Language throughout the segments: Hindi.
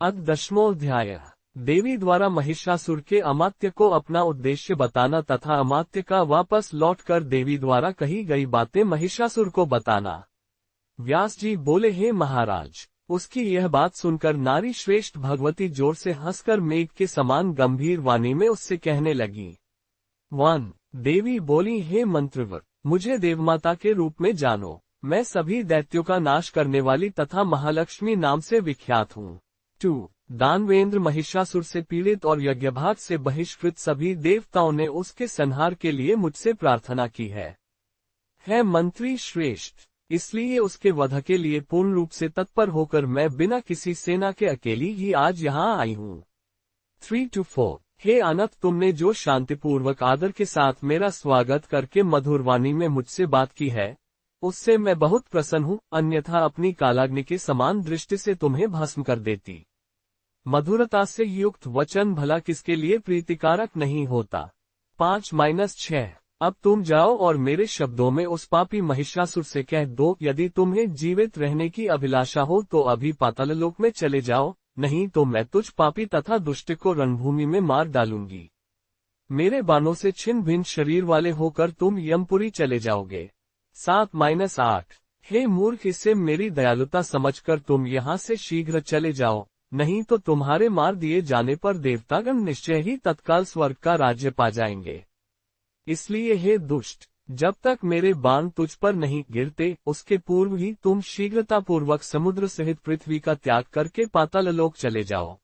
अथ 10वां देवी द्वारा महिषासुर के अमात्य को अपना उद्देश्य बताना तथा अमात्य का वापस लौटकर देवी द्वारा कही गई बातें महिषासुर को बताना। व्यास जी बोले, हे महाराज, उसकी यह बात सुनकर नारी श्रेष्ठ भगवती जोर से हंसकर मेघ के समान गंभीर वाणी में उससे कहने लगी। 1 देवी बोली, हे मंत्रवर, मुझे देवमाता के रूप में जानो। मैं सभी दैत्यों का नाश करने वाली तथा महालक्ष्मी नाम से विख्यात हूँ। 2 दानवेंद्र महिषासुर से पीड़ित और यज्ञभाग से बहिष्कृत सभी देवताओं ने उसके संहार के लिए मुझसे प्रार्थना की है मंत्री श्रेष्ठ, इसलिए उसके वध के लिए पूर्ण रूप से तत्पर होकर मैं बिना किसी सेना के अकेली ही आज यहाँ आई हूँ। 3-4 हे अनंत, तुमने जो शांतिपूर्वक आदर के साथ मेरा स्वागत करके मधुर वाणी में मुझसे बात की है, उससे मैं बहुत प्रसन्न हूँ, अन्यथा अपनी कालाग्नि के समान दृष्टि से तुम्हें भस्म कर देती। मधुरता से युक्त वचन भला किसके लिए प्रीतिकारक नहीं होता। 5-6 अब तुम जाओ और मेरे शब्दों में उस पापी महिषासुर से कह दो, यदि तुम्हें जीवित रहने की अभिलाषा हो तो अभी पाताललोक में चले जाओ, नहीं तो मैं तुझ पापी तथा दुष्ट को रणभूमि में मार डालूंगी। मेरे बाणों से छिन्न भिन्न शरीर वाले होकर तुम यमपुरी चले जाओगे। 7-8 हे मूर्ख, इससे मेरी दयालुता समझकर तुम यहाँ से शीघ्र चले जाओ, नहीं तो तुम्हारे मार दिए जाने पर देवतागण निश्चय ही तत्काल स्वर्ग का राज्य पा जाएंगे। इसलिए हे दुष्ट, जब तक मेरे बाण तुझ पर नहीं गिरते उसके पूर्व ही तुम शीघ्रतापूर्वक समुद्र सहित पृथ्वी का त्याग करके पाताललोक चले जाओ।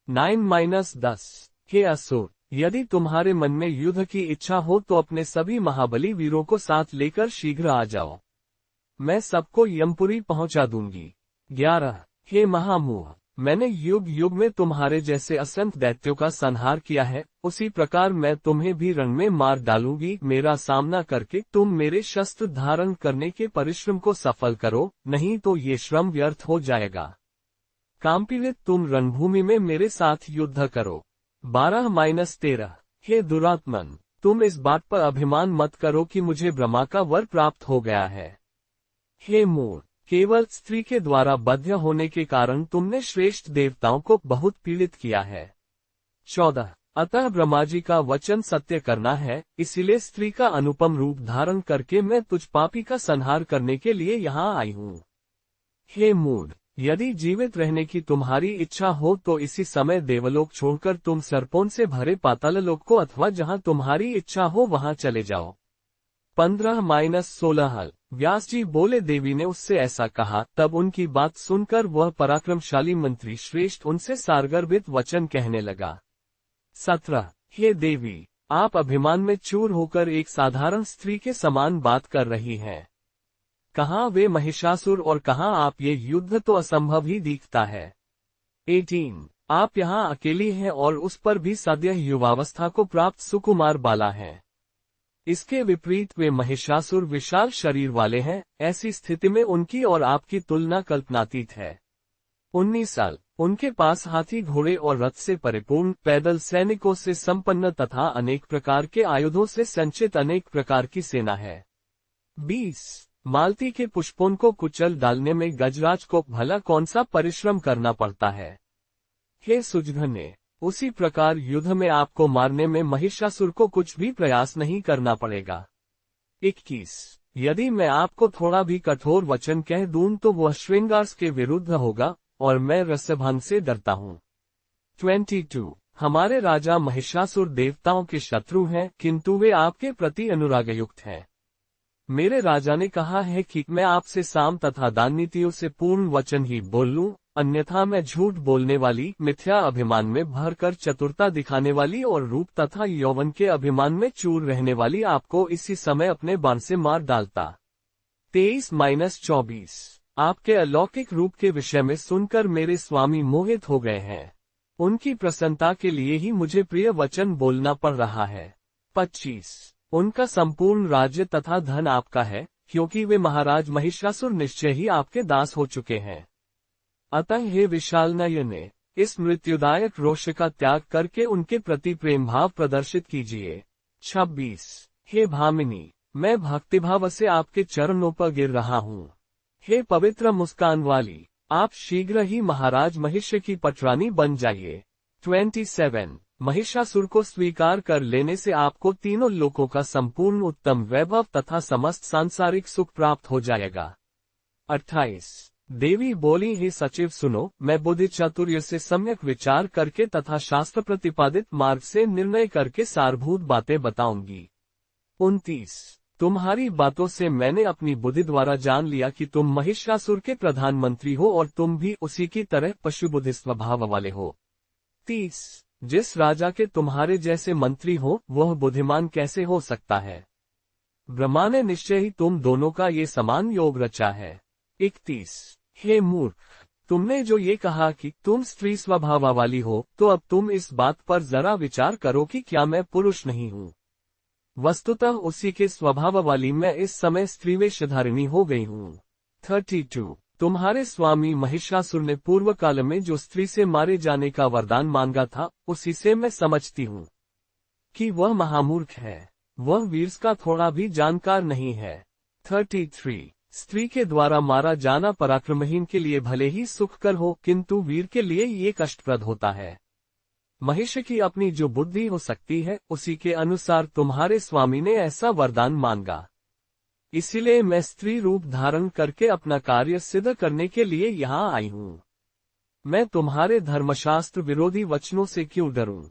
9-10 हे असुर, यदि तुम्हारे मन में युद्ध की इच्छा हो तो अपने सभी महाबली वीरों को साथ लेकर शीघ्र आ जाओ, मैं सबको यमपुरी पहुंचा दूंगी। 11 हे महामूढ़, मैंने युग युग में तुम्हारे जैसे असंख्य दैत्यों का संहार किया है, उसी प्रकार मैं तुम्हें भी रण में मार डालूंगी। मेरा सामना करके तुम मेरे शस्त्र धारण करने के परिश्रम को सफल करो, नहीं तो ये श्रम व्यर्थ हो जाएगा। कामपीड़ित तुम रणभूमि में मेरे साथ युद्ध करो। 12-13 हे दुरात्मन, तुम इस बात पर अभिमान मत करो कि मुझे ब्रह्मा का वर प्राप्त हो गया है। हे मूढ़, केवल स्त्री के द्वारा बद्ध होने के कारण तुमने श्रेष्ठ देवताओं को बहुत पीड़ित किया है। 14 अतः ब्रह्मा जी का वचन सत्य करना है, इसीलिए स्त्री का अनुपम रूप धारण करके मैं तुझ पापी का संहार करने के लिए यहाँ आई हूँ। हे मूढ़, यदि जीवित रहने की तुम्हारी इच्छा हो तो इसी समय देवलोक छोड़कर तुम सर्पों से भरे पाताललोक को अथवा जहाँ तुम्हारी इच्छा हो वहाँ चले जाओ। 15-16 व्यास जी बोले, देवी ने उससे ऐसा कहा, तब उनकी बात सुनकर वह पराक्रमशाली मंत्री श्रेष्ठ उनसे सारगर्भित वचन कहने लगा। 17 हे देवी, आप अभिमान में चूर होकर एक साधारण स्त्री के समान बात कर रही हैं। कहाँ वे महिषासुर और कहाँ आप, ये युद्ध तो असंभव ही दिखता है। 18 आप यहाँ अकेली हैं और उस पर भी सद्य युवावस्था को प्राप्त सुकुमार बाला है। इसके विपरीत वे महिषासुर विशाल शरीर वाले हैं, ऐसी स्थिति में उनकी और आपकी तुलना कल्पनातीत है। 19 साल उनके पास हाथी घोड़े और रथ से परिपूर्ण, पैदल सैनिकों से संपन्न तथा अनेक प्रकार के आयुधों से संचित अनेक प्रकार की सेना है। 20 मालती के पुष्पों को कुचल डालने में गजराज को भला कौन सा परिश्रम करना पड़ता है। हे सुजघने, उसी प्रकार युद्ध में आपको मारने में महिषासुर को कुछ भी प्रयास नहीं करना पड़ेगा। 21 यदि मैं आपको थोड़ा भी कठोर वचन कह दूं तो वह श्रृंगार के विरुद्ध होगा और मैं रसभंग से डरता हूँ। 22 हमारे राजा महिषासुर देवताओं के शत्रु हैं, किंतु वे आपके प्रति अनुरागयुक्त हैं। मेरे राजा ने कहा है कि मैं आपसे साम तथा दान नीतियों से पूर्ण वचन ही बोल लूं, अन्यथा मैं झूठ बोलने वाली, मिथ्या अभिमान में भरकर चतुरता दिखाने वाली और रूप तथा यौवन के अभिमान में चूर रहने वाली आपको इसी समय अपने बाण से मार डालता। 23-24 आपके अलौकिक रूप के विषय में सुनकर मेरे स्वामी मोहित हो गए हैं। उनकी प्रसन्नता के लिए ही मुझे प्रिय वचन बोलना पड़ रहा है। 25 उनका संपूर्ण राज्य तथा धन आपका है, क्योंकि वे महाराज महिषासुर निश्चय ही आपके दास हो चुके हैं। अतः हे विशाल नयने, इस मृत्युदायक रोष का त्याग करके उनके प्रति प्रेम भाव प्रदर्शित कीजिए। 26 हे भामिनी, मैं भक्तिभाव से आपके चरणों पर गिर रहा हूँ। हे पवित्र मुस्कान वाली, आप शीघ्र ही महाराज महिष्य की पटरानी बन जाइए। 27 महिषासुर को स्वीकार कर लेने से आपको तीनों लोकों का संपूर्ण उत्तम वैभव तथा समस्त सांसारिक सुख प्राप्त हो जाएगा। 28 देवी बोली, हे सचिव सुनो, मैं बुद्धि चातुर्य से सम्यक विचार करके तथा शास्त्र प्रतिपादित मार्ग से निर्णय करके सारभूत बातें बताऊंगी। 29 तुम्हारी बातों से मैंने अपनी बुद्धि द्वारा जान लिया कि तुम महिषासुर के प्रधानमंत्री हो और तुम भी उसी की तरह पशुबुद्धि स्वभाव वाले हो। 30 जिस राजा के तुम्हारे जैसे मंत्री हो वह बुद्धिमान कैसे हो सकता है? ब्रह्मा ने निश्चय ही तुम दोनों का ये समान योग रचा है। 31 हे मूर्ख, तुमने जो ये कहा कि तुम स्त्री स्वभाव वाली हो, तो अब तुम इस बात पर जरा विचार करो कि क्या मैं पुरुष नहीं हूँ? वस्तुतः उसी के स्वभाव वाली मैं इस समय स्त्रीवेशधारिणी हो गई हूँ। 32 तुम्हारे स्वामी महिषासुर ने पूर्व काल में जो स्त्री से मारे जाने का वरदान मांगा था, उसी से मैं समझती हूँ कि वह महामूर्ख है, वह वीर का थोड़ा भी जानकार नहीं है। 33 स्त्री के द्वारा मारा जाना पराक्रमहीन के लिए भले ही सुखकर हो, किंतु वीर के लिए ये कष्टप्रद होता है। महिष्य की अपनी जो बुद्धि हो सकती है, उसी के अनुसार तुम्हारे स्वामी ने ऐसा वरदान मांगा। इसीलिए मैं स्त्री रूप धारण करके अपना कार्य सिद्ध करने के लिए यहाँ आई हूँ। मैं तुम्हारे धर्मशास्त्र विरोधी वचनों से क्यों डरूं?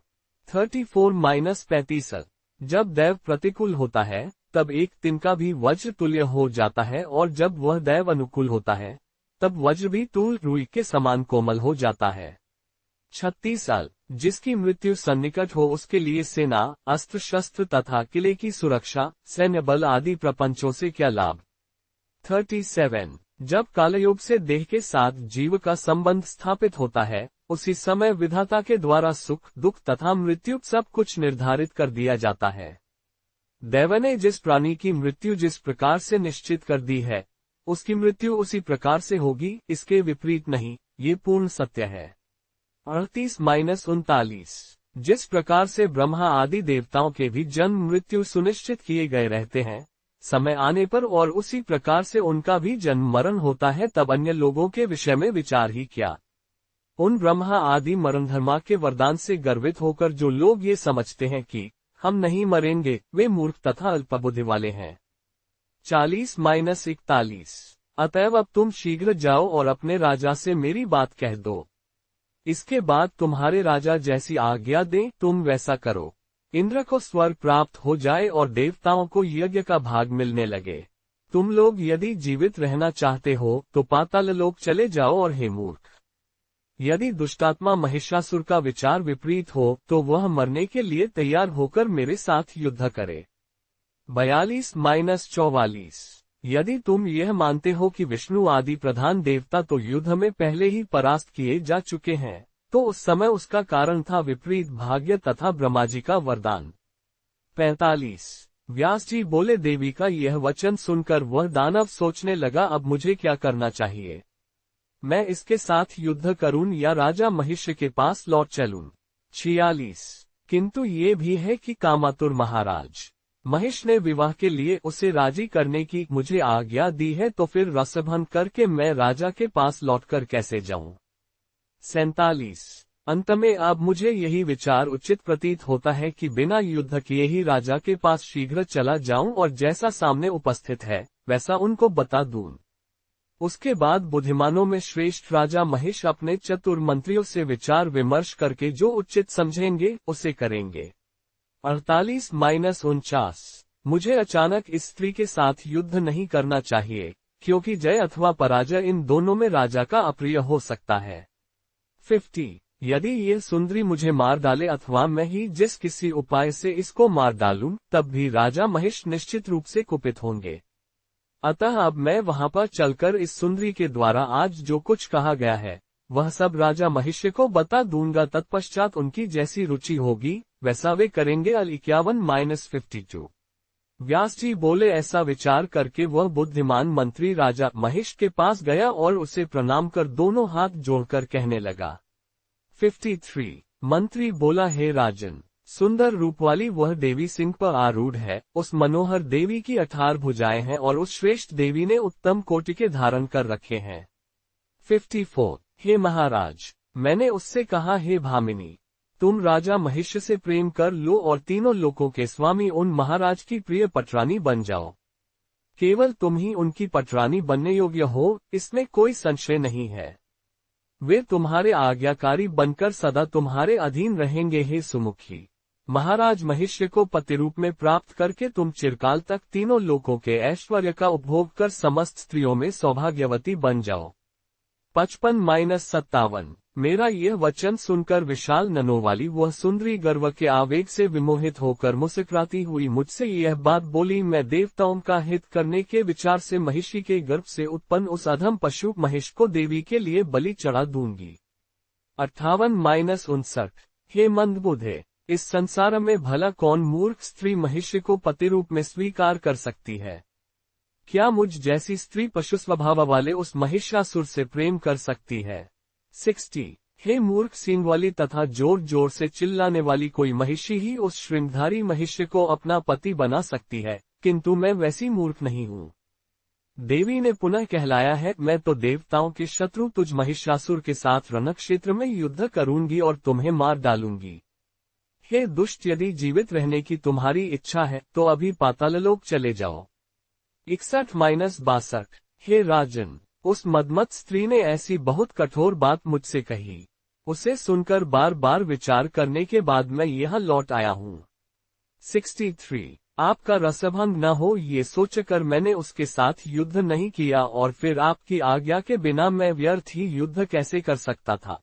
34-35 जब दैव प्रतिकूल होता है, तब एक तिनका भी वज्र तुल्य हो जाता है, और जब वह दैव अनुकूल होता है, तब वज्र भी तूल रुई के समान कोमल हो जाता है। 36 जिसकी मृत्यु सन्निकट हो उसके लिए सेना, अस्त्र शस्त्र तथा किले की सुरक्षा, सैन्य बल आदि प्रपंचों से क्या लाभ? 37 जब कालयोग से देह के साथ जीव का संबंध स्थापित होता है, उसी समय विधाता के द्वारा सुख दुख तथा मृत्यु सब कुछ निर्धारित कर दिया जाता है। दैव ने जिस प्राणी की मृत्यु जिस प्रकार से निश्चित कर दी है, उसकी मृत्यु उसी प्रकार से होगी, इसके विपरीत नहीं, ये पूर्ण सत्य है। 38-39 जिस प्रकार से ब्रह्मा आदि देवताओं के भी जन्म मृत्यु सुनिश्चित किए गए रहते हैं समय आने पर, और उसी प्रकार से उनका भी जन्म मरण होता है, तब अन्य लोगों के विषय में विचार ही क्या। उन ब्रह्मा आदि मरणधर्मा के वरदान से गर्वित होकर जो लोग ये समझते हैं कि हम नहीं मरेंगे, वे मूर्ख तथा अल्पबुद्धि वाले हैं। 40-41 अतएव अब तुम शीघ्र जाओ और अपने राजा से मेरी बात कह दो। इसके बाद तुम्हारे राजा जैसी आज्ञा दें तुम वैसा करो। इंद्र को स्वर्ग प्राप्त हो जाए और देवताओं को यज्ञ का भाग मिलने लगे। तुम लोग यदि जीवित रहना चाहते हो तो पाताल लोक चले जाओ, और हे मूर्ख, यदि दुष्टात्मा महिषासुर का विचार विपरीत हो तो वह मरने के लिए तैयार होकर मेरे साथ युद्ध करे। 42-44 यदि तुम यह मानते हो कि विष्णु आदि प्रधान देवता तो युद्ध में पहले ही परास्त किए जा चुके हैं, तो उस समय उसका कारण था विपरीत भाग्य तथा ब्रह्मा जी का वरदान। 45 व्यास जी बोले, देवी का यह वचन सुनकर वह दानव सोचने लगा, अब मुझे क्या करना चाहिए? मैं इसके साथ युद्ध करूं या राजा महिष्य के पास लौट चलूं? 46 किंतु ये भी है कि कामातुर महाराज महिष ने विवाह के लिए उसे राजी करने की मुझे आज्ञा दी है, तो फिर रसभन करके मैं राजा के पास लौटकर कैसे जाऊं? 47 अंत में अब मुझे यही विचार उचित प्रतीत होता है कि बिना युद्ध किए ही राजा के पास शीघ्र चला जाऊं और जैसा सामने उपस्थित है वैसा उनको बता दूं। उसके बाद बुद्धिमानों में श्रेष्ठ राजा महिष अपने चतुर मंत्रियों से विचार विमर्श करके जो उचित समझेंगे उसे करेंगे। 48-49 मुझे अचानक इस स्त्री के साथ युद्ध नहीं करना चाहिए, क्योंकि जय अथवा पराजय इन दोनों में राजा का अप्रिय हो सकता है। 50 यदि ये सुंदरी मुझे मार डाले अथवा मैं ही जिस किसी उपाय से इसको मार डालूं, तब भी राजा महिष निश्चित रूप से कुपित होंगे। अतः अब मैं वहां पर चलकर इस सुंदरी के द्वारा आज जो कुछ कहा गया है वह सब राजा महिष्य को बता दूंगा। तत्पश्चात उनकी जैसी रुचि होगी वैसा वे करेंगे। 51-52 व्यास जी बोले, ऐसा विचार करके वह बुद्धिमान मंत्री राजा महिष के पास गया और उसे प्रणाम कर दोनों हाथ जोड़कर कहने लगा। 53 मंत्री बोला, हे राजन, सुंदर रूप वाली वह देवी सिंह पर आरूढ़ है। उस मनोहर देवी की 18 भुजाएं हैं और उस श्रेष्ठ देवी ने उत्तम कोटि के धारण कर रखे हैं। 54। हे महाराज, मैंने उससे कहा, हे भामिनी, तुम राजा महिष्य से प्रेम कर लो और तीनों लोकों के स्वामी उन महाराज की प्रिय पटरानी बन जाओ। केवल तुम ही उनकी पटरानी बनने योग्य हो, इसमें कोई संशय नहीं है। वे तुम्हारे आज्ञाकारी बनकर सदा तुम्हारे अधीन रहेंगे। हे सुमुखी, महाराज महिष्य को पति रूप में प्राप्त करके तुम चिरकाल तक तीनों लोकों के ऐश्वर्य का उपभोग कर समस्त स्त्रियों में सौभाग्यवती बन जाओ। 55-57। मेरा यह वचन सुनकर विशाल ननों वाली वह सुंदरी गर्व के आवेग से विमोहित होकर मुस्कुराती हुई मुझसे यह बात बोली, मैं देवताओं का हित करने के विचार से महिषी के गर्भ से उत्पन्न उस अधम पशु महिष को देवी के लिए बलि चढ़ा दूंगी। 58-59। हे मंदबुद्धे, इस संसार में भला कौन मूर्ख स्त्री महिष्य को पति रूप में स्वीकार कर सकती है? क्या मुझ जैसी स्त्री पशु स्वभाव वाले उस महिषासुर से प्रेम कर सकती है? 60। हे मूर्ख सींग वाली तथा जोर जोर से चिल्लाने वाली कोई महिषी ही उस श्रृंगधारी महिष्य को अपना पति बना सकती है, किंतु मैं वैसी मूर्ख नहीं हूँ। देवी ने पुनः कहलाया है, मैं तो देवताओं के शत्रु तुझ महिषासुर के साथ रणक्षेत्र में युद्ध करूंगी और तुम्हें मार डालूंगी। हे दुष्ट, यदि जीवित रहने की तुम्हारी इच्छा है तो अभी पाताललोक चले जाओ। 61-62। हे राजन, उस मदमत स्त्री ने ऐसी बहुत कठोर बात मुझसे कही। उसे सुनकर बार बार विचार करने के बाद मैं यहाँ लौट आया हूँ। 63। आपका रसभंग न हो ये सोचकर मैंने उसके साथ युद्ध नहीं किया, और फिर आपकी आज्ञा के बिना मैं व्यर्थ ही युद्ध कैसे कर सकता था।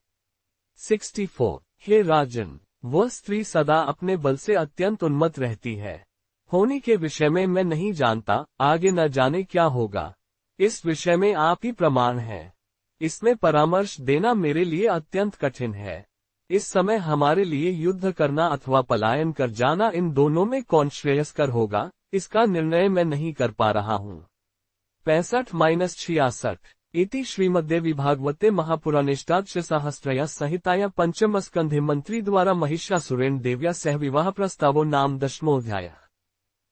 64। हे राजन, वह स्त्री सदा अपने बल से अत्यंत उन्मत्त रहती है। होने के विषय में मैं नहीं जानता, आगे न जाने क्या होगा। इस विषय में आप ही प्रमाण हैं। इसमें परामर्श देना मेरे लिए अत्यंत कठिन है। इस समय हमारे लिए युद्ध करना अथवा पलायन कर जाना, इन दोनों में कौन श्रेयस्कर होगा, इसका निर्णय मैं नहीं कर पा रहा हूँ। 65-66। इति श्रीमद्देवी भागवते महापुराणेष्टादशसहस्रया संहिताया पंचमस्कंधे मंत्री द्वारा महिषासुरेण देव्या सह विवाह प्रस्तावो नाम 10वां।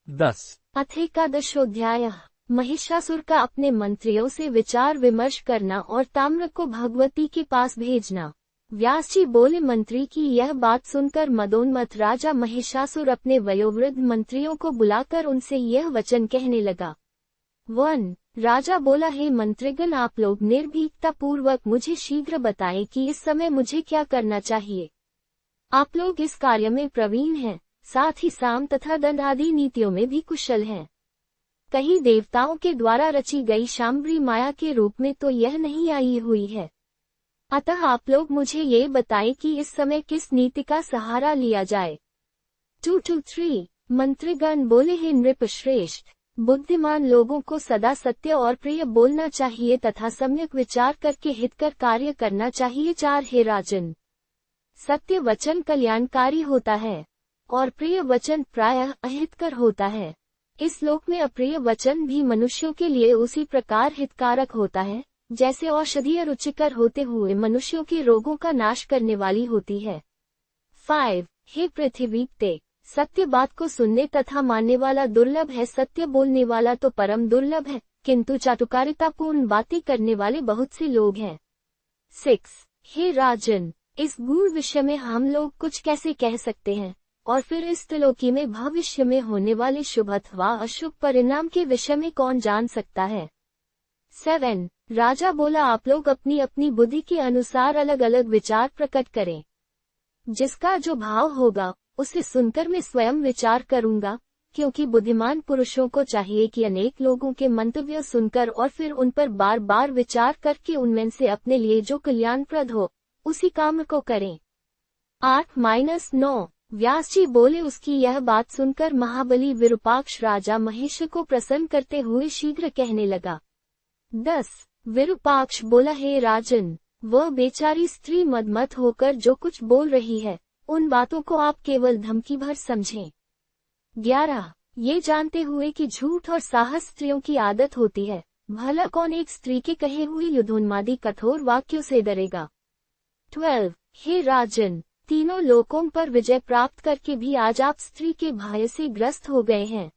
10। अथ एकादशोऽध्याय। महिषासुर का अपने मंत्रियों से विचार विमर्श करना और ताम्र को भगवती के पास भेजना। व्यास जी बोले, मंत्री की यह बात सुनकर मदोन्मत्त राजा महिषासुर अपने वयोवृद्ध मंत्रियों को बुलाकर उनसे यह वचन कहने लगा। 1। राजा बोला, हे मंत्रिगण, आप लोग निर्भीकता पूर्वक मुझे शीघ्र बताएं कि इस समय मुझे क्या करना चाहिए। आप लोग इस कार्य में प्रवीण हैं, साथ ही साम तथा दंड आदि नीतियों में भी कुशल हैं। कहीं देवताओं के द्वारा रची गई शाम्भवी माया के रूप में तो यह नहीं आई हुई है। अतः आप लोग मुझे ये बताएं कि इस समय किस नीति का सहारा लिया जाए। 2-3। मंत्रिगण बोले, हे नृपश्रेष्ठ, बुद्धिमान लोगों को सदा सत्य और प्रिय बोलना चाहिए तथा सम्यक विचार करके हितकर कार्य करना चाहिए। 4। हे राजन, सत्य वचन कल्याणकारी होता है और प्रिय वचन प्रायः अहितकर होता है। इस लोक में अप्रिय वचन भी मनुष्यों के लिए उसी प्रकार हितकारक होता है जैसे औषधीय रुचिकर होते हुए मनुष्यों के रोगों का नाश करने वाली होती है। 5। हे पृथ्वीपते, सत्य बात को सुनने तथा मानने वाला दुर्लभ है, सत्य बोलने वाला तो परम दुर्लभ है, किंतु चाटुकारितापूर्ण बातें करने वाले बहुत से लोग हैं। 6। हे राजन, इस गूढ़ विषय में हम लोग कुछ कैसे कह सकते हैं, और फिर इस त्रिलोकी में भविष्य में होने वाले शुभ अथवा अशुभ परिणाम के विषय में कौन जान सकता है। 7। राजा बोला, आप लोग अपनी अपनी बुद्धि के अनुसार अलग अलग विचार प्रकट करें। जिसका जो भाव होगा उसे सुनकर मैं स्वयं विचार करूंगा, क्योंकि बुद्धिमान पुरुषों को चाहिए कि अनेक लोगों के मंतव्य सुनकर और फिर उन पर बार बार विचार करके उनमें से अपने लिए जो कल्याणप्रद हो उसी काम को करें। 8-9। व्यास जी बोले, उसकी यह बात सुनकर महाबली विरूपाक्ष राजा महिष्य को प्रसन्न करते हुए शीघ्र कहने लगा। 10। विरूपाक्ष बोला, हे राजन, वह बेचारी स्त्री मदमत होकर जो कुछ बोल रही है उन बातों को आप केवल धमकी भर समझें। 11। ये जानते हुए कि झूठ और साहस स्त्रियों की आदत होती है, भला कौन एक स्त्री के कहे हुए युद्धोन्मादी कठोर वाक्यों से डरेगा। 12। हे राजन, तीनों लोकों पर विजय प्राप्त करके भी आज आप स्त्री के भय से ग्रस्त हो गए हैं।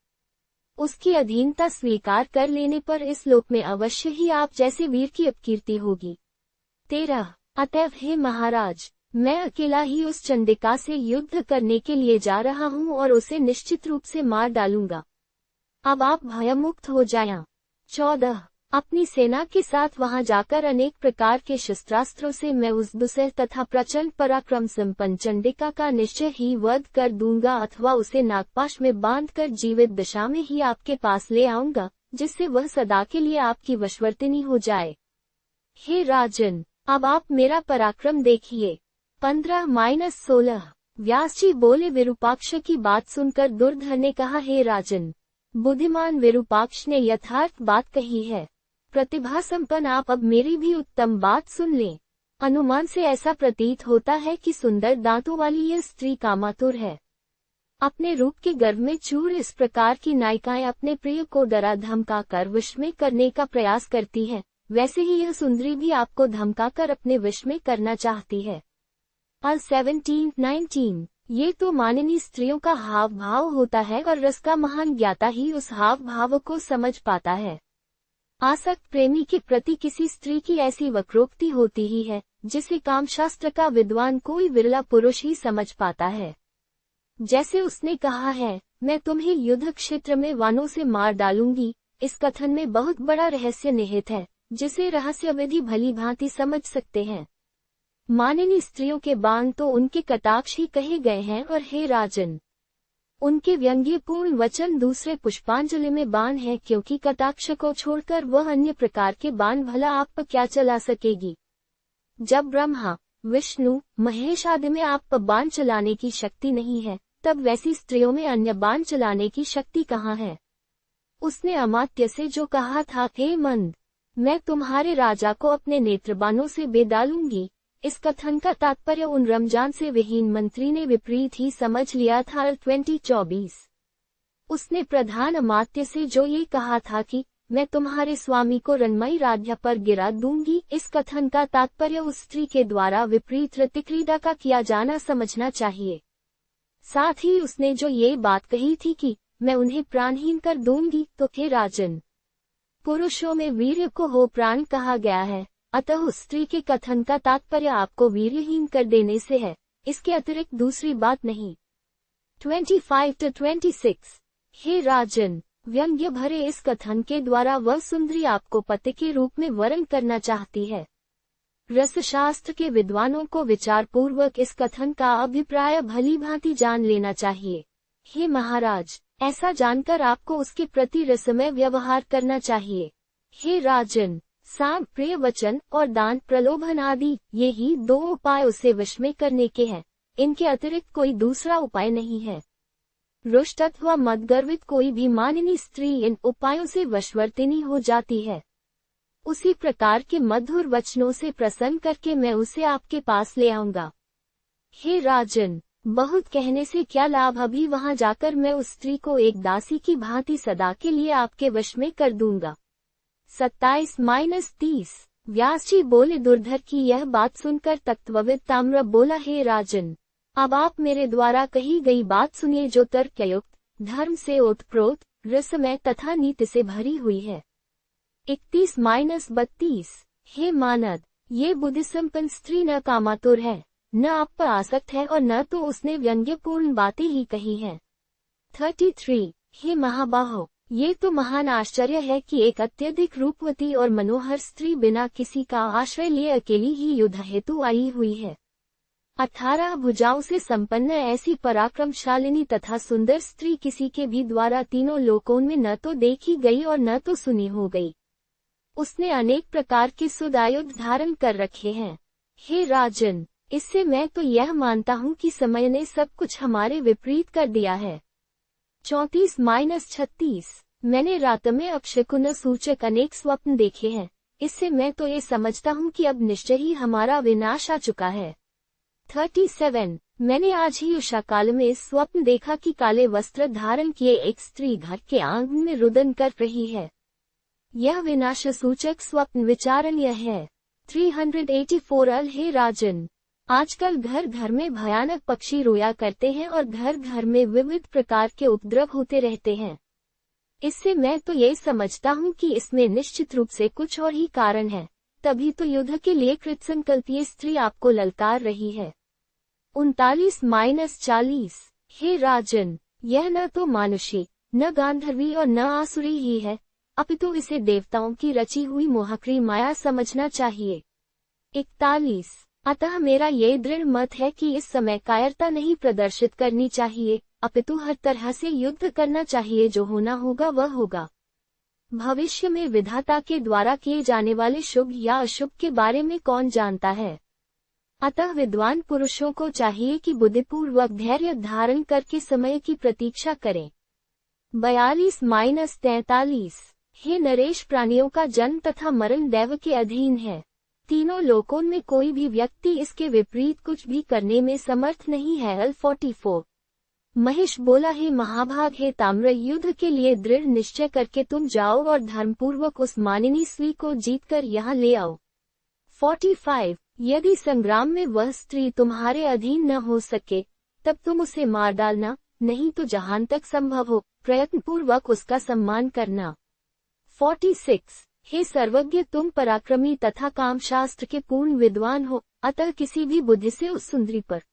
उसकी अधीनता स्वीकार कर लेने पर इस लोक में अवश्य ही आप जैसे वीर की अपकीर्ति होगी। 13 अतएव हे महाराज, मैं अकेला ही उस चंडिका से युद्ध करने के लिए जा रहा हूँ और उसे निश्चित रूप से मार डालूंगा। अब आप भयमुक्त हो जाएं। 14 अपनी सेना के साथ वहां जाकर अनेक प्रकार के शस्त्रास्त्रों से मैं उस दुस्सह तथा प्रचंड पराक्रम संपन्न चंडिका का निश्चय ही वध कर दूंगा, अथवा उसे नागपाश में बांधकर जीवित दशा में ही आपके पास ले आऊंगा, जिससे वह सदा के लिए आपकी वशवर्तिनी हो जाए। हे राजन, अब आप मेरा पराक्रम देखिए। 15-16 व्यास जी बोले, विरूपाक्ष की बात सुनकर दुर्धर ने कहा, हे राजन, बुद्धिमान विरूपाक्ष ने यथार्थ बात कही है। प्रतिभा संपन्न आप अब मेरी भी उत्तम बात सुन लें। अनुमान से ऐसा प्रतीत होता है कि सुंदर दांतों वाली यह स्त्री कामातुर है। अपने रूप के गर्व में चूर इस प्रकार की नायिकाएं अपने प्रिय को डरा धमका कर वश में करने का प्रयास करती हैं, वैसे ही यह सुंदरी भी आपको धमकाकर अपने वश में करना चाहती है। 17-19 ये तो माननीय स्त्रियों का हाव भाव होता है और रस का महान ज्ञाता ही उस हाव भाव को समझ पाता है। आसक्त प्रेमी के प्रति किसी स्त्री की ऐसी वक्रोक्ति होती ही है, जिसे कामशास्त्र का विद्वान कोई विरला पुरुष ही समझ पाता है। जैसे उसने कहा है, मैं तुम्हें युद्ध क्षेत्र में वानों से मार डालूंगी, इस कथन में बहुत बड़ा रहस्य निहित है, जिसे रहस्यविधि भली भांति समझ सकते हैं। माननीय स्त्रियों के बाण तो उनके कटाक्ष ही कहे गए हैं, और हे राजन, उनके व्यंग्यपूर्ण वचन दूसरे पुष्पांजलि में बाण है, क्योंकि कटाक्ष को छोड़कर वह अन्य प्रकार के बाण भला आप पर क्या चला सकेगी। जब ब्रह्मा, विष्णु, महेश आदि में आप पर बाण चलाने की शक्ति नहीं है, तब वैसी स्त्रियों में अन्य बाण चलाने की शक्ति कहाँ है। उसने अमात्य से जो कहा था, हे मंद, मैं तुम्हारे राजा को अपने नेत्रबाणों से बेदालूंगी, इस कथन का तात्पर्य उन रमजान से विहीन मंत्री ने विपरीत ही समझ लिया था। 20-24 उसने प्रधान अमात्य से जो ये कहा था कि मैं तुम्हारे स्वामी को रन्मयी राध्या पर गिरा दूंगी, इस कथन का तात्पर्य उस स्त्री के द्वारा विपरीत रतिक्रीड़ा का किया जाना समझना चाहिए। साथ ही उसने जो ये बात कही थी कि मैं उन्हें प्राणहीन कर दूंगी, तो हे राजन, पुरुषों में वीर्य को हो प्राण कहा गया है, अतः उस स्त्री के कथन का तात्पर्य आपको वीर्यहीन कर देने से है, इसके अतिरिक्त दूसरी बात नहीं। 25-26 हे राजन, व्यंग्य भरे इस कथन के द्वारा वह सुंदरी आपको पति के रूप में वरण करना चाहती है। रसशास्त्र के विद्वानों को विचार पूर्वक इस कथन का अभिप्राय भली भांति जान लेना चाहिए। हे महाराज, ऐसा जानकर आपको उसके प्रति रसमय व्यवहार करना चाहिए। हे राजन, साम, प्रिय वचन और दान, प्रलोभन आदि, ये ही 2 उपाय उसे वश में करने के हैं, इनके अतिरिक्त कोई दूसरा उपाय नहीं है। रुष्ट अथवा मदगर्वित कोई भी माननीय स्त्री इन उपायों से वशवर्तिनी हो जाती है। उसी प्रकार के मधुर वचनों से प्रसन्न करके मैं उसे आपके पास ले आऊंगा। हे राजन, बहुत कहने से क्या लाभ, अभी वहां जाकर मैं उस स्त्री को एक दासी की भांति सदा के लिए आपके वश में कर दूंगा। 27-30 व्यास जी बोले, दुर्धर की यह बात सुनकर तत्वविद ताम्र बोला, हे राजन, अब आप मेरे द्वारा कही गई बात सुनिए, जो तर्कयुक्त, धर्म से ओतप्रोत, रसमय तथा नीति से भरी हुई है। 31-32 हे मानद, ये बुद्धिसंपन्न स्त्री न कामातुर है, न आप पर आसक्त है, और न तो उसने व्यंग्यपूर्ण बातें ही कही हैं। 33 हे महाबाहो, ये तो महान आश्चर्य है कि एक अत्यधिक रूपवती और मनोहर स्त्री बिना किसी का आश्रय लिए अकेली ही युद्ध हेतु आई हुई है। 18 भुजाओं से संपन्न ऐसी पराक्रमशालिनी तथा सुंदर स्त्री किसी के भी द्वारा तीनों लोकों में न तो देखी गई और न तो सुनी हो गई। उसने अनेक प्रकार के सुदायुध धारण कर रखे हैं। हे राजन, इससे मैं तो यह मानता हूँ कि समय ने सब कुछ हमारे विपरीत कर दिया है। 34-36 मैंने रात में अपशकुन सूचक अनेक स्वप्न देखे हैं, इससे मैं तो ये समझता हूँ कि अब निश्चय ही हमारा विनाश आ चुका है। 37 मैंने आज ही उषा काल में स्वप्न देखा कि काले वस्त्र धारण किए एक स्त्री घर के आंगन में रुदन कर रही है। यह विनाश सूचक स्वप्न विचारणीय है। 384 हे राजन, आजकल घर घर में भयानक पक्षी रोया करते हैं और घर घर में विविध प्रकार के उपद्रव होते रहते हैं। इससे मैं तो ये समझता हूँ कि इसमें निश्चित रूप से कुछ और ही कारण है, तभी तो युद्ध के लिए कृतसंकल्प ये स्त्री आपको ललकार रही है। 39-40 हे राजन, यह न तो मानुषी, न गांधर्वी और न आसुरी ही है, अपितु इसे देवताओं की रची हुई मोहकरी माया समझना चाहिए। 41 अतः मेरा ये दृढ़ मत है कि इस समय कायरता नहीं प्रदर्शित करनी चाहिए, अपितु हर तरह से युद्ध करना चाहिए। जो होना होगा वह होगा। भविष्य में विधाता के द्वारा किए जाने वाले शुभ या अशुभ के बारे में कौन जानता है। अतः विद्वान पुरुषों को चाहिए कि बुद्धिपूर्वक धैर्य धारण करके समय की प्रतीक्षा करें। 42-43 हे नरेश, प्राणियों का जन्म तथा मरण दैव के अधीन है। तीनों लोकों में कोई भी व्यक्ति इसके विपरीत कुछ भी करने में समर्थ नहीं है। 44 महेश बोला, हे महाभाग, हे ताम्र, युद्ध के लिए दृढ़ निश्चय करके तुम जाओ और धर्मपूर्वक उस मानिनी स्त्री को जीतकर यहाँ ले आओ। 45 यदि संग्राम में वह स्त्री तुम्हारे अधीन न हो सके तब तुम उसे मार डालना, नहीं तो जहां तक संभव हो प्रयत्नपूर्वक उसका सम्मान करना। 46 हे सर्वज्ञ, तुम पराक्रमी तथा कामशास्त्र के पूर्ण विद्वान हो, अतः किसी भी बुद्धि से उस सुंदरी पर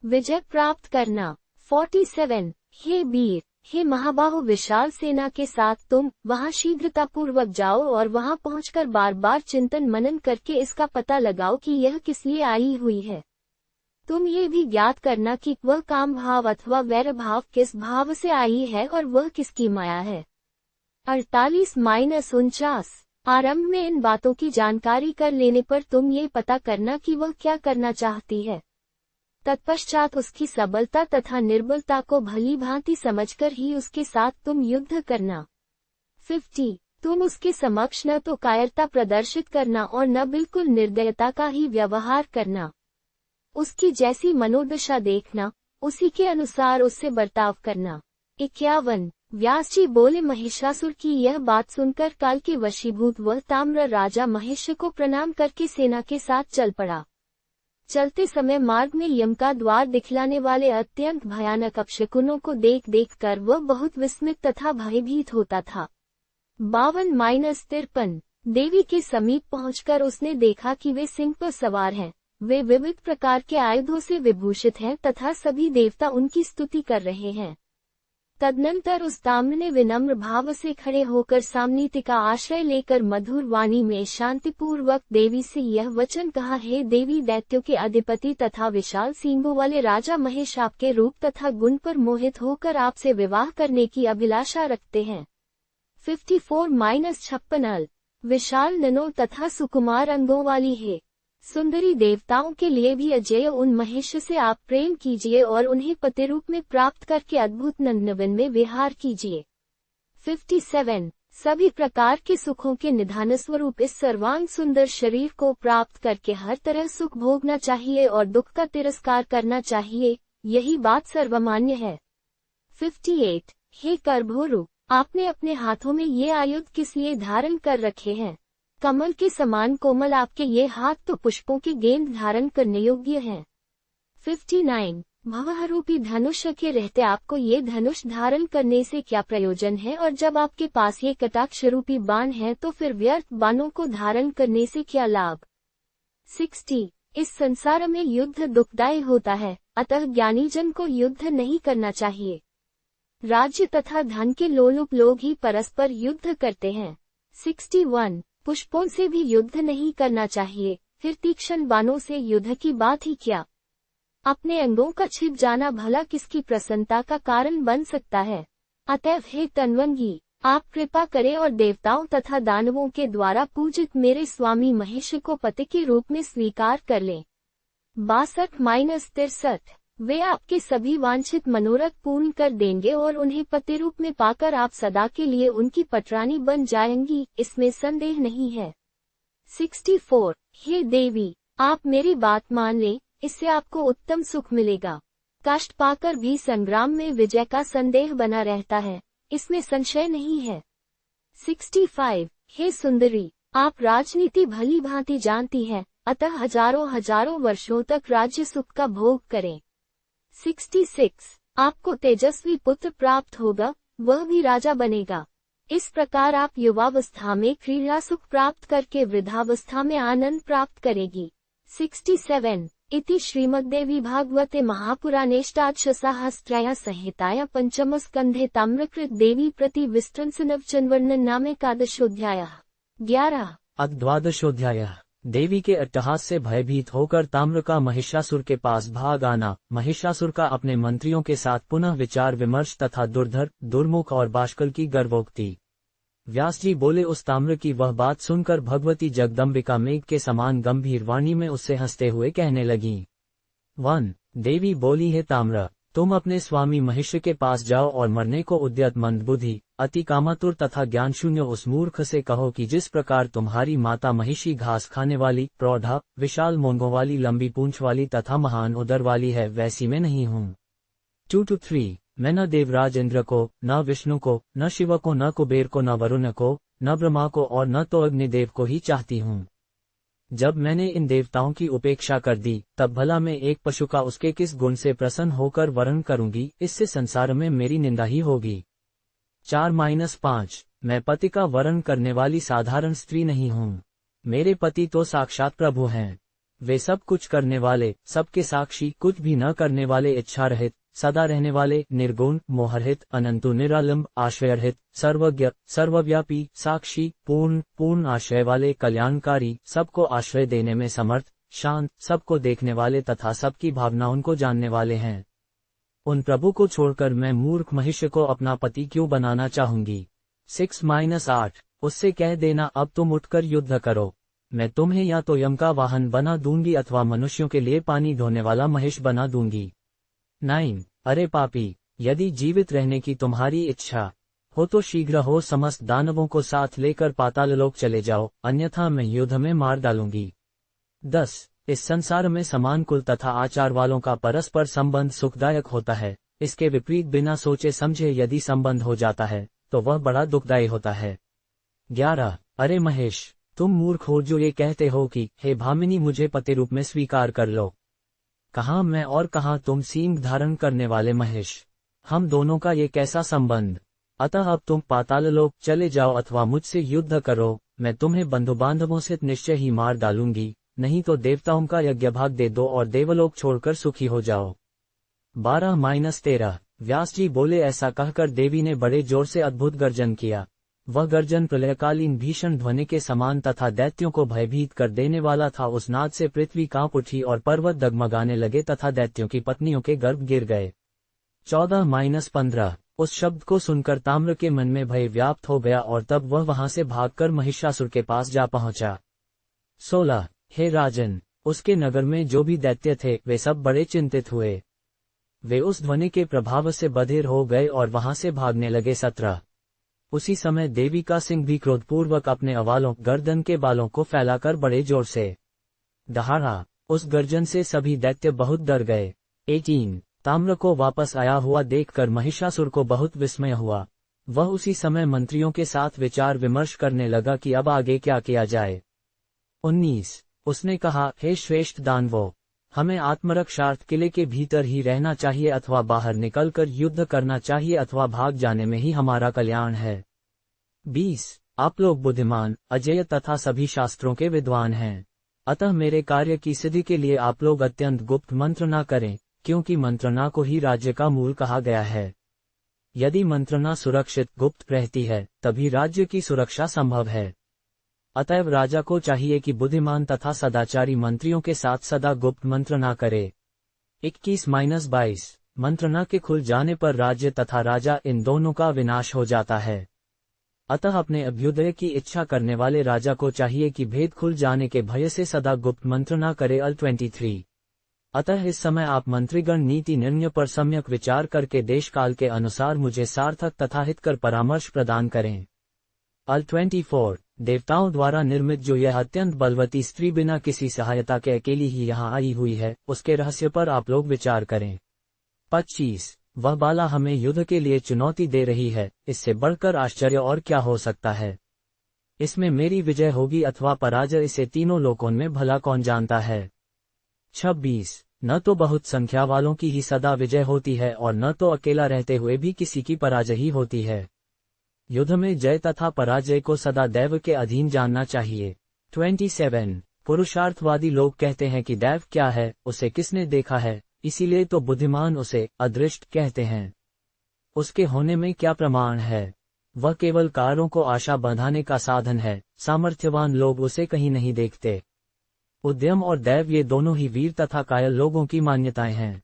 विजय प्राप्त करना। 47 हे वीर, हे महाबाहु, विशाल सेना के साथ तुम वहां शीघ्रतापूर्वक जाओ और वहां पहुंचकर बार बार चिंतन मनन करके इसका पता लगाओ कि यह किस लिए आई हुई है। तुम ये भी ज्ञात करना कि वह काम भाव अथवा वैर भाव किस भाव से आई है और वह किसकी माया है। 48-49 आरंभ में इन बातों की जानकारी कर लेने पर तुम ये पता करना कि वह क्या करना चाहती है। तत्पश्चात उसकी सबलता तथा निर्बलता को भली भांति समझकर ही उसके साथ तुम युद्ध करना। 50 तुम उसके समक्ष न तो कायरता प्रदर्शित करना और न बिल्कुल निर्दयता का ही व्यवहार करना। उसकी जैसी मनोदशा देखना, उसी के अनुसार उससे बर्ताव करना। 51 व्यास जी बोले, महिषासुर की यह बात सुनकर काल के वशीभूत वह ताम्र राजा महेश को प्रणाम करके सेना के साथ चल पड़ा। चलते समय मार्ग में यम का द्वार दिखलाने वाले अत्यंत भयानक अपशकुनों को देख देख कर वह बहुत विस्मित तथा भयभीत होता था। 52-53 देवी के समीप पहुंचकर उसने देखा कि वे सिंह पर सवार हैं। वे विविध प्रकार के आयुधों से विभूषित हैं तथा सभी देवता उनकी स्तुति कर रहे हैं। तदनंतर उस ताम्र ने विनम्र भाव से खड़े होकर सामनीति का आश्रय लेकर मधुर वाणी में शांतिपूर्वक देवी से यह वचन कहा, हे देवी, दैत्यों के अधिपति तथा विशाल सींगों वाले राजा महेश आपके रूप तथा गुण पर मोहित होकर आपसे विवाह करने की अभिलाषा रखते हैं। 54-56 विशाल ननों तथा सुकुमार अंगों वाली है सुंदरी देवताओं के लिए भी अजय उन महेश से आप प्रेम कीजिए और उन्हें पति रूप में प्राप्त करके अद्भुत नंदनवन में विहार कीजिए। 57 सभी प्रकार के सुखों के निधान स्वरूप इस सर्वांग सुंदर शरीर को प्राप्त करके हर तरह सुख भोगना चाहिए और दुख का तिरस्कार करना चाहिए, यही बात सर्वमान्य है। 58 हे करभोरु, आपने अपने हाथों में ये आयुध किस लिए धारण कर रखे हैं। कमल के समान कोमल आपके ये हाथ तो पुष्पों की गेंद धारण करने योग्य हैं। 59 भवरूपी धनुष के रहते आपको ये धनुष धारण करने से क्या प्रयोजन है, और जब आपके पास ये कटाक्ष रूपी बाण है तो फिर व्यर्थ बाणों को धारण करने से क्या लाभ। 60 इस संसार में युद्ध दुखदायी होता है, अतः ज्ञानी जन को युद्ध नहीं करना चाहिए। राज्य तथा धन के लोलुप लोग ही परस्पर युद्ध करते हैं। 61 पुष्पों से भी युद्ध नहीं करना चाहिए, फिर तीक्ष्ण बाणों से युद्ध की बात ही क्या। अपने अंगों का छिप जाना भला किसकी प्रसन्नता का कारण बन सकता है। अतएव हे तन्वंगी, आप कृपा करें और देवताओं तथा दानवों के द्वारा पूजित मेरे स्वामी महेश को पति के रूप में स्वीकार कर लें। 62-63 वे आपके सभी वांछित मनोरथ पूर्ण कर देंगे और उन्हें पति रूप में पाकर आप सदा के लिए उनकी पटरानी बन जाएंगी, इसमें संदेह नहीं है। 64 हे देवी, आप मेरी बात मान लें, इससे आपको उत्तम सुख मिलेगा। कष्ट पाकर भी संग्राम में विजय का संदेह बना रहता है, इसमें संशय नहीं है। 65 हे सुंदरी, आप राजनीति भली भांति जानती हैं, अतः हजारों हजारों वर्षों तक राज्य सुख का भोग करें। 66 आपको तेजस्वी पुत्र प्राप्त होगा, वह भी राजा बनेगा। इस प्रकार आप युवावस्था में क्रीड़ा सुख प्राप्त करके वृद्धावस्था में आनंद प्राप्त करेगी। 67 इति श्रीमद्देवी भागवते महापुराणेष्टादशसाहस्राया संहिताया पंचमस्कंधे ताम्रकृत देवी प्रति विस्तृंसनवचनवर्णन नाम एकादशोऽध्यायः। 11 द्वादशोऽध्यायः। देवी के अट्टहास से भयभीत होकर ताम्र का महिषासुर के पास भाग आना। महिषासुर का अपने मंत्रियों के साथ पुनः विचार विमर्श तथा दुर्धर, दुर्मुख और बाष्कल की गर्वोक्ति। व्यास जी बोले, उस ताम्र की वह बात सुनकर भगवती जगदम्बिका मेघ के समान गंभीर वाणी में उससे हंसते हुए कहने लगीं। 1 देवी बोली, हे ताम्र, तुम अपने स्वामी महिष्य के पास जाओ और मरने को उद्यत मंदबुद्धि, अति कामातुर तथा ज्ञानशून्य उस मूर्ख से कहो कि जिस प्रकार तुम्हारी माता महिषी घास खाने वाली, प्रौढ़ा, विशाल मोंगों वाली, लंबी पूंछ वाली तथा महान उदर वाली है, वैसी मैं नहीं हूँ। 2-3 मैं न देवराज इंद्र को, न विष्णु को, न शिव को, न कुबेर को, न वरुण को, न ब्रह्मा को और न तो अग्निदेव को ही चाहती हूँ। जब मैंने इन देवताओं की उपेक्षा कर दी, तब भला मैं एक पशु का उसके किस गुण से प्रसन्न होकर वरण करूंगी, इससे संसार में मेरी निंदा ही होगी। 4-5 मैं पति का वरण करने वाली साधारण स्त्री नहीं हूँ। मेरे पति तो साक्षात प्रभु हैं। वे सब कुछ करने वाले, सबके साक्षी, कुछ भी न करने वाले, इच्छा रहित, सदा रहने वाले, निर्गुण, मोहरहित, अनंतु, निरालंब, आश्रयरहित, सर्वज्ञ, सर्वव्यापी, साक्षी, पूर्ण आश्रय वाले, कल्याणकारी, सबको आश्रय देने में समर्थ, शांत, सबको देखने वाले तथा सबकी भावनाओं को जानने वाले हैं। उन प्रभु को छोड़कर मैं मूर्ख महिष्य को अपना पति क्यों बनाना चाहूंगी। 6-8 उससे कह देना, अब तुम उठकर युद्ध करो। मैं तुम्हें या तो यम का वाहन बना दूंगी अथवा मनुष्यों के लिए पानी ढोने वाला महिष बना दूंगी। 9 अरे पापी, यदि जीवित रहने की तुम्हारी इच्छा हो तो शीघ्र हो समस्त दानवों को साथ लेकर पाताललोक चले जाओ, अन्यथा मैं युद्ध में मार डालूंगी। 10 इस संसार में समान कुल तथा आचार वालों का परस्पर संबंध सुखदायक होता है। इसके विपरीत बिना सोचे समझे यदि संबंध हो जाता है तो वह बड़ा दुखदायी होता है। 11 अरे महेश, तुम मूर्ख हो जो ये कहते हो कि हे भामिनी, मुझे पति रूप में स्वीकार कर लो। कहाँ मैं और कहाँ तुम, सींग धारण करने वाले महेश। हम दोनों का ये कैसा संबंध। अतः अब तुम पाताललोक चले जाओ अथवा मुझसे युद्ध करो। मैं तुम्हें बंधु बांधवों से निश्चय ही मार डालूंगी, नहीं तो देवताओं का यज्ञ भाग दे दो और देवलोक छोड़कर सुखी हो जाओ। 12-13 व्यास जी बोले, ऐसा कहकर देवी ने बड़े जोर से अद्भुत गर्जन किया। वह गर्जन प्रलयकालीन भीषण ध्वनि के समान तथा दैत्यों को भयभीत कर देने वाला था। उस नाद से पृथ्वी कांप उठी और पर्वत डगमगाने लगे तथा दैत्यों की पत्नियों के गर्भ गिर गए। 14-15 उस शब्द को सुनकर ताम्र के मन में भय व्याप्त हो गया और तब वह वहां से भागकर महिषासुर के पास जा पहुंचा। 16 हे राजन, उसके नगर में जो भी दैत्य थे वे सब बड़े चिंतित हुए। वे उस ध्वनि के प्रभाव से बधिर हो गए और वहां से भागने लगे। 17 उसी समय देवी का सिंह भी क्रोधपूर्वक अपने अवालों, गर्दन के बालों को फैलाकर बड़े जोर से दहाड़ा। उस गर्जन से सभी दैत्य बहुत डर गए। 18 ताम्र को वापस आया हुआ देखकर महिषासुर को बहुत विस्मय हुआ। वह उसी समय मंत्रियों के साथ विचार विमर्श करने लगा कि अब आगे क्या किया जाए। 19 उसने कहा, हे श्रेष्ठ दानवों, हमें आत्मरक्षार्थ किले के भीतर ही रहना चाहिए अथवा बाहर निकलकर युद्ध करना चाहिए अथवा भाग जाने में ही हमारा कल्याण है। 20 आप लोग बुद्धिमान, अजेय तथा सभी शास्त्रों के विद्वान हैं। अतः मेरे कार्य की सिद्धि के लिए आप लोग अत्यंत गुप्त मंत्रणा करें, क्योंकि मंत्रणा को ही राज्य का मूल कहा गया है। यदि मंत्रणा सुरक्षित गुप्त रहती है तभी राज्य की सुरक्षा संभव है। अतएव राजा को चाहिए कि बुद्धिमान तथा सदाचारी मंत्रियों के साथ सदा गुप्त मंत्रणा करे। 21-22 मंत्रणा के खुल जाने पर राज्य तथा राजा इन दोनों का विनाश हो जाता है। अतः अपने अभ्युदय की इच्छा करने वाले राजा को चाहिए कि भेद खुल जाने के भय से सदा गुप्त मंत्रणा करे। 23 अतः इस समय आप मंत्रीगण नीति निर्णय पर सम्यक विचार करके देश काल के अनुसार मुझे सार्थक तथा हितकर परामर्श प्रदान करें। 24 देवताओं द्वारा निर्मित जो यह अत्यंत बलवती स्त्री बिना किसी सहायता के अकेली ही यहाँ आई हुई है, उसके रहस्य पर आप लोग विचार करें। 25 वह बाला हमें युद्ध के लिए चुनौती दे रही है, इससे बढ़कर आश्चर्य और क्या हो सकता है। इसमें मेरी विजय होगी अथवा पराजय, इसे तीनों लोकों में भला कौन जानता है। 26 न तो बहुत संख्या वालों की ही सदा विजय होती है और न तो अकेला रहते हुए भी किसी की पराजय ही होती है। युद्ध में जय तथा पराजय को सदा दैव के अधीन जानना चाहिए। 27 पुरुषार्थवादी लोग कहते हैं कि दैव क्या है, उसे किसने देखा है, इसीलिए तो बुद्धिमान उसे अदृष्ट कहते हैं। उसके होने में क्या प्रमाण है? वह केवल कारों को आशा बंधाने का साधन है। सामर्थ्यवान लोग उसे कहीं नहीं देखते। उद्यम और दैव ये दोनों ही वीर तथा कायल लोगों की मान्यताएं हैं।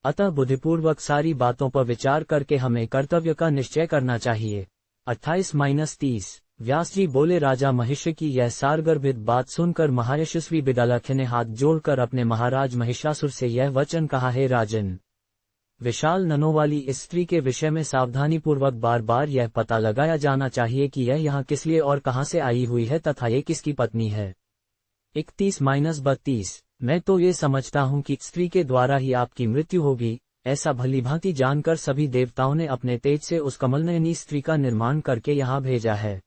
अतः बुद्धिपूर्वक सारी बातों पर विचार करके हमें कर्तव्य का निश्चय करना चाहिए। 28-30 व्यास जी बोले, राजा महिष्य की यह सारगर्भित बात सुनकर महायशस्वी बिडालक्ष्य ने हाथ जोड़कर अपने महाराज महिषासुर से यह वचन कहा, हे राजन, विशाल ननों वाली इस स्त्री के विषय में सावधानी पूर्वक बार बार यह पता लगाया जाना चाहिए कि यह यहाँ किस लिए और कहाँ से आई हुई है तथा ये किसकी पत्नी है। 31-32 मैं तो ये समझता हूँ कि स्त्री के द्वारा ही आपकी मृत्यु होगी। ऐसा भलीभांति जानकर सभी देवताओं ने अपने तेज से उस कमलनयनी स्त्री का निर्माण करके यहाँ भेजा है।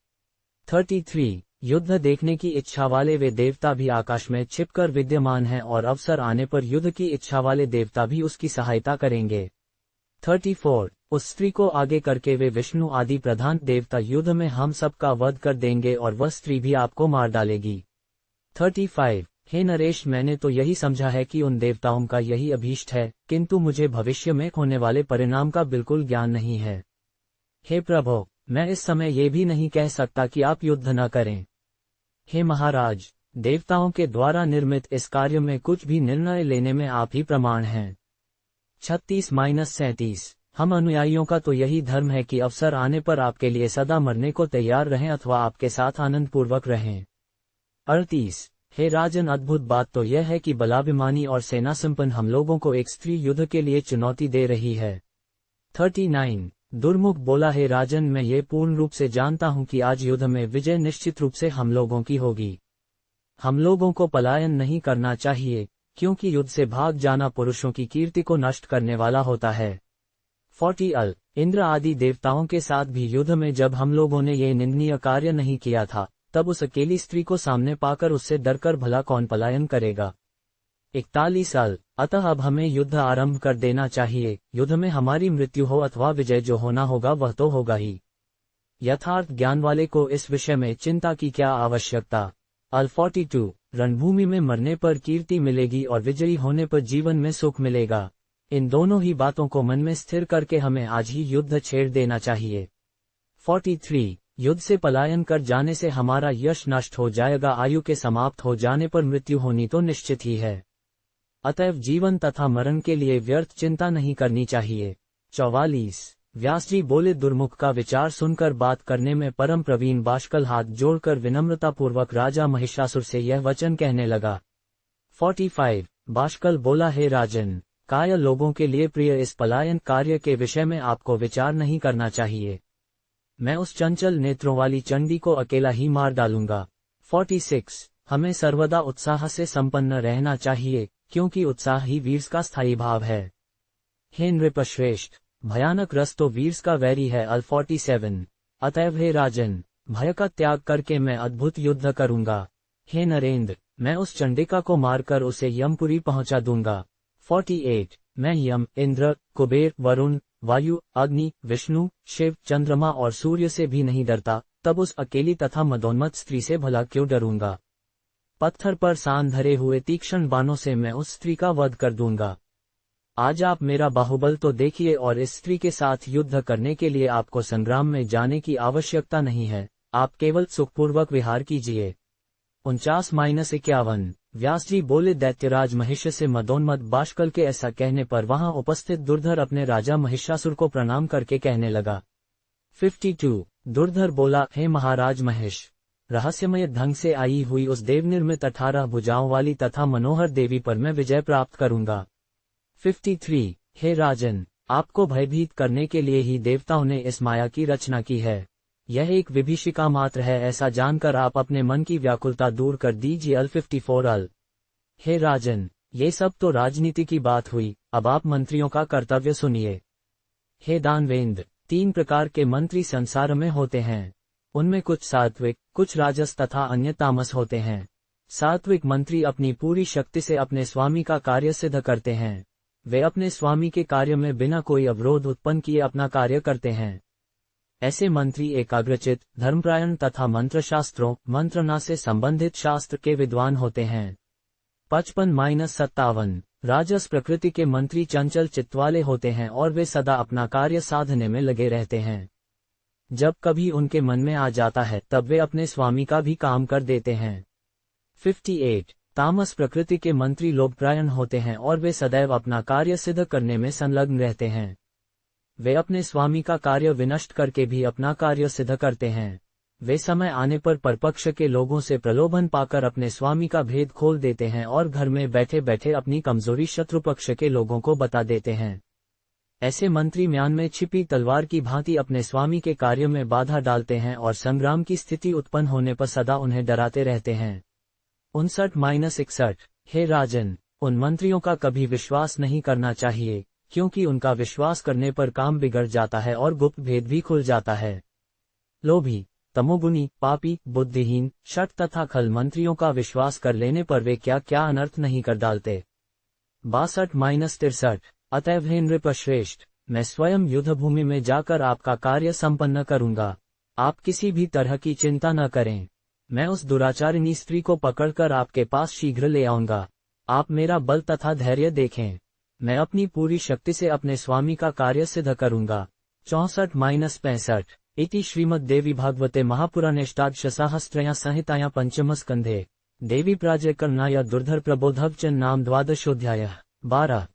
33 युद्ध देखने की इच्छा वाले वे देवता भी आकाश में छिपकर विद्यमान हैं और अवसर आने पर युद्ध की इच्छा वाले देवता भी उसकी सहायता करेंगे। 34 उस स्त्री को आगे करके वे विष्णु आदि प्रधान देवता युद्ध में हम सब का वध कर देंगे और वह स्त्री भी आपको मार डालेगी। 35 हे नरेश, मैंने तो यही समझा है कि उन देवताओं का यही अभीष्ट है, किंतु मुझे भविष्य में होने वाले परिणाम का बिल्कुल ज्ञान नहीं है। हे प्रभो, मैं इस समय ये भी नहीं कह सकता कि आप युद्ध न करें। हे महाराज, देवताओं के द्वारा निर्मित इस कार्य में कुछ भी निर्णय लेने में आप ही प्रमाण हैं। 36-37 हम अनुयायियों का तो यही धर्म है कि अवसर आने पर आपके लिए सदा मरने को तैयार रहें अथवा आपके साथ आनंद पूर्वक रहें। 38 हे राजन, अद्भुत बात तो यह है कि बलाभिमानी और सेना संपन्न हम लोगों को एक स्त्री युद्ध के लिए चुनौती दे रही है। 39 दुर्मुख बोला, हे राजन, मैं ये पूर्ण रूप से जानता हूं कि आज युद्ध में विजय निश्चित रूप से हम लोगों की होगी। हम लोगों को पलायन नहीं करना चाहिए, क्योंकि युद्ध से भाग जाना पुरुषों की कीर्ति को नष्ट करने वाला होता है। 40 इंद्र आदि देवताओं के साथ भी युद्ध में जब हम लोगों ने ये निंदनीय कार्य नहीं किया था, तब उस अकेली स्त्री को सामने पाकर उससे डरकर भला कौन पलायन करेगा। 41 अतः अब हमें युद्ध आरंभ कर देना चाहिए। युद्ध में हमारी मृत्यु हो अथवा विजय, जो होना होगा वह तो होगा ही। यथार्थ ज्ञान वाले को इस विषय में चिंता की क्या आवश्यकता। 42 रणभूमि में मरने पर कीर्ति मिलेगी और विजयी होने पर जीवन में सुख मिलेगा। इन दोनों ही बातों को मन में स्थिर करके हमें आज ही युद्ध छेड़ देना चाहिए। 43 युद्ध से पलायन कर जाने से हमारा यश नष्ट हो जाएगा। आयु के समाप्त हो जाने पर मृत्यु होनी तो निश्चित ही है। अतएव जीवन तथा मरण के लिए व्यर्थ चिंता नहीं करनी चाहिए। 44 व्यास जी बोले, दुर्मुख का विचार सुनकर बात करने में परम प्रवीण बाष्कल हाथ जोड़कर विनम्रतापूर्वक राजा महिषासुर से यह वचन कहने लगा। 45 बाष्कल बोला, हे राजन, कायर लोगों के लिए प्रिय इस पलायन कार्य के विषय में आपको विचार नहीं करना चाहिए। मैं उस चंचल नेत्रों वाली चंडी को अकेला ही मार डालूंगा। 46 हमें सर्वदा उत्साह से संपन्न रहना चाहिए, क्योंकि उत्साह ही वीर्स का स्थायी भाव है। हे नृपश्रेष्ठ, भयानक रस तो वीर्स का वैरी है। 47 अतएव हे राजन, भय का त्याग करके मैं अद्भुत युद्ध करूंगा। हे नरेंद्र, मैं उस चंडिका को मारकर उसे यमपुरी पहुंचा दूंगा। 48 मैं यम, इंद्र, कुबेर, वरुण, वायु, अग्नि, विष्णु, शिव, चंद्रमा और सूर्य से भी नहीं डरता, तब उस अकेली तथा मदोन्मत्त स्त्री से भला क्यों डरूंगा। पत्थर पर सान धरे हुए तीक्ष्ण बाणों से मैं उस स्त्री का वध कर दूंगा। आज आप मेरा बाहुबल तो देखिए, और इस स्त्री के साथ युद्ध करने के लिए आपको संग्राम में जाने की आवश्यकता नहीं है, आप केवल सुखपूर्वक विहार कीजिए। 49-51 व्यास जी बोले, दैत्यराज महिष्य से मदोन्मत्त बाष्कल के ऐसा कहने पर वहां उपस्थित दुर्धर अपने राजा महिषासुर को प्रणाम करके कहने लगा। 52 दुर्धर बोला, हे महाराज महेश, रहस्यमय ढंग से आई हुई उस देवनिर्मित 18 भुजाओं वाली तथा मनोहर देवी पर मैं विजय प्राप्त करूंगा। 53 हे राजन, आपको भयभीत करने के लिए ही देवताओं ने इस माया की रचना की है। यह एक विभीषिका मात्र है, ऐसा जानकर आप अपने मन की व्याकुलता दूर कर दीजिए। 54 हे राजन, ये सब तो राजनीति की बात हुई, अब आप मंत्रियों का कर्तव्य सुनिए। हे दानवेंद्र, 3 प्रकार के मंत्री संसार में होते हैं, उनमें कुछ सात्विक, कुछ राजस तथा अन्य तामस होते हैं। सात्विक मंत्री अपनी पूरी शक्ति से अपने स्वामी का कार्य सिद्ध करते हैं। वे अपने स्वामी के कार्य में बिना कोई अवरोध उत्पन्न किए अपना कार्य करते हैं। ऐसे मंत्री एकाग्रचित, धर्मपरायण तथा मंत्रशास्त्रों, मंत्रणा से संबंधित शास्त्र के विद्वान होते हैं। 55-57 राजस प्रकृति के मंत्री चंचल चित्त वाले होते हैं और वे सदा अपना कार्य साधने में लगे रहते हैं। जब कभी उनके मन में आ जाता है तब वे अपने स्वामी का भी काम कर देते हैं। 58 तामस प्रकृति के मंत्री लोभपरायण होते हैं और वे सदैव अपना कार्य सिद्ध करने में संलग्न रहते हैं। वे अपने स्वामी का कार्य विनष्ट करके भी अपना कार्य सिद्ध करते हैं। वे समय आने पर परपक्ष के लोगों से प्रलोभन पाकर अपने स्वामी का भेद खोल देते हैं और घर में बैठे बैठे अपनी कमजोरी शत्रुपक्ष के लोगों को बता देते हैं। ऐसे मंत्री म्यान में छिपी तलवार की भांति अपने स्वामी के कार्य में बाधा डालते हैं और संग्राम की स्थिति उत्पन्न होने पर सदा उन्हें डराते रहते हैं। 59-61 हे राजन, उन मंत्रियों का कभी विश्वास नहीं करना चाहिए, क्योंकि उनका विश्वास करने पर काम बिगड़ जाता है और गुप्त भेद भी खुल जाता है। लोभी, तमोगुनी, पापी, बुद्धिहीन, शठ तथा खल मंत्रियों का विश्वास कर लेने पर वे क्या क्या अनर्थ नहीं कर डालते। 62-63 अतएव हे नृपश्रेष्ठ, मैं स्वयं युद्धभूमि में जाकर आपका कार्य संपन्न करूंगा। आप किसी भी तरह की चिंता न करें। मैं उस दुराचारिणी स्त्री को पकड़कर आपके पास शीघ्र ले आऊंगा। आप मेरा बल तथा धैर्य देखें। मैं अपनी पूरी शक्ति से अपने स्वामी का कार्य सिद्ध करूंगा। 64-65 इति श्रीमद्देवी भागवते महापुराणेष्टादशसाहस्रया संहिताया पंचमस्कन्धे देवी प्राजयकर्णाय दुर्धर प्रबोधवचन नाम 12 12